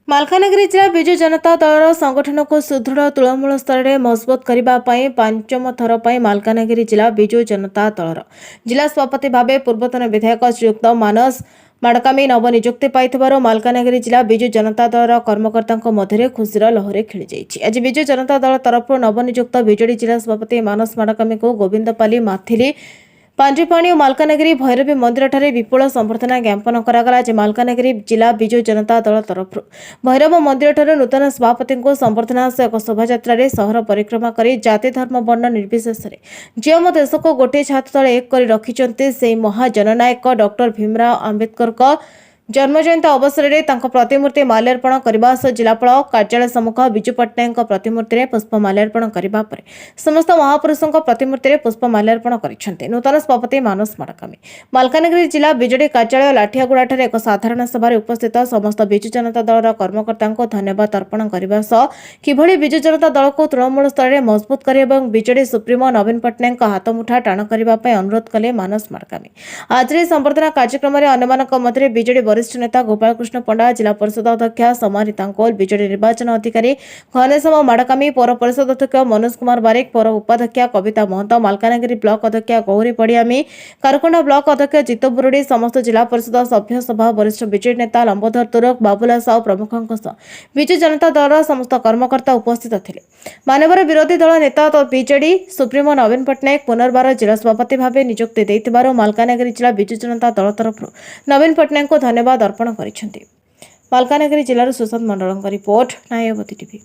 ମାଲକାନଗିରି ଜିଲ୍ଲା ବିଜୁ ଜନତା ଦଳର ସଂଗଠନକୁ ସୁଦୃଢ଼ ତୃଣମୂଳ ସ୍ତରରେ ମଜବୁତ କରିବା ପାଇଁ ପଞ୍ଚମ ଥର ପାଇଁ ମାଲକାନଗିରି ଜିଲ୍ଲା ବିଜୁ ଜନତା ଦଳର ଜିଲ୍ଲା ସଭାପତି ଭାବେ ପୂର୍ବତନ ବିଧାୟକ ଶ୍ରୀଯୁକ୍ତ ମାନସ ମାଡକାମୀ ନବନିଯୁକ୍ତି ପାଇଥିବାରୁ ମାଲକାନଗିରି ଜିଲ୍ଲା ବିଜୁ ଜନତା ଦଳର କର୍ମକର୍ତ୍ତାଙ୍କ ମଧ୍ୟରେ ଖୁସିର ଲହରୀ ଖେଳିଯାଇଛି। ଆଜି ବିଜୁ ଜନତା ଦଳ ତରଫରୁ ନବନିଯୁକ୍ତ ବିଜେଡି ଜିଲ୍ଲା ସଭାପତି ମାନସ ମାଡକାମୀଙ୍କୁ ଗୋବିନ୍ଦପାଲି ମାଥିଲି पांजीपाणी और मालकानगिरी भैरवी मंदिर विपुल संबर्धना ज्ञापन करागला। मालकानगिरी जिला बिजु जनता दल तरफ भैरव मंदिर नूतन सभापति को संबर्धना सह एक शोभा सहर परिक्रमा कर जाति धर्म वर्ण निर्विशेष जे मो देश को गोटे छात तले एक कर रखिंट से महाजननायक डॉक्टर भीमराव आंबेडकर जन्मजयंती अवसर में प्रतिमूर्ति माल्यार्पण करने सह जिलापाल कार्यालय सम्मुख विजु पट्टनायक प्रतिमूर्ति पुष्प माल्यार्पण करने पर समस्त महापुरुषों प्रतिमूर्ति पुष्प माल्यार्पण कर नूतन सभापति मानस माडकामी मालकानगिरी जिला बिजेडी कार्यालय लाठियागुड़ा एक साधारण सभा उपस्थित समस्त बिजु जनता दल कर्मकर्ता को धन्यवाद अर्पण करने सह किभली बिजु जनता दल को तृणमूल स्तर में मजबूत कर बिजेडी सुप्रीमो नवीन पट्टनायक हाथमुठा टाण करने अनुरोध कले मानस माडकामी। आज संबर्धना कार्यक्रम में अन्य बिजेडी वरिष्ठ नेता गोपालकृष्ण पंडा जिला परिषद अध्यक्ष समारी तांकोल बिजेडी निर्वाचन अधिकारी घनश्याम माडकामी पौर परिषद अध्यक्ष मनोज कुमार बारिक पौर उपाध्यक्ष कविता महंत मालकानगिरी ब्लॉक अध्यक्ष गौरी पड़ियामी कारकोंडा ब्लॉक अध्यक्ष जितो बुरुडी समस्त जिला परिषद सभ्य सभा वरिष्ठ बिजेडी नेता लंबोधर तुरक बाबुला साहू प्रमुखों बिजु जनता दल समस्त कर्मकर्ता उपस्थित थे। मानवर विरोधी दल नेता तो बिजेडी सुप्रीमो नवीन पट्टनायक पुनर्बार जिला सभापति भाव नियुक्ति देथिबारु मालकानगिरी जिला बिजु जनता दल तरफ नवीन पट्टनायक को धन्यवाद अर्पण करिसेंती। मालकानगिरी जिलार सुशांत मंडल रिपोर्ट नायवती टीवी।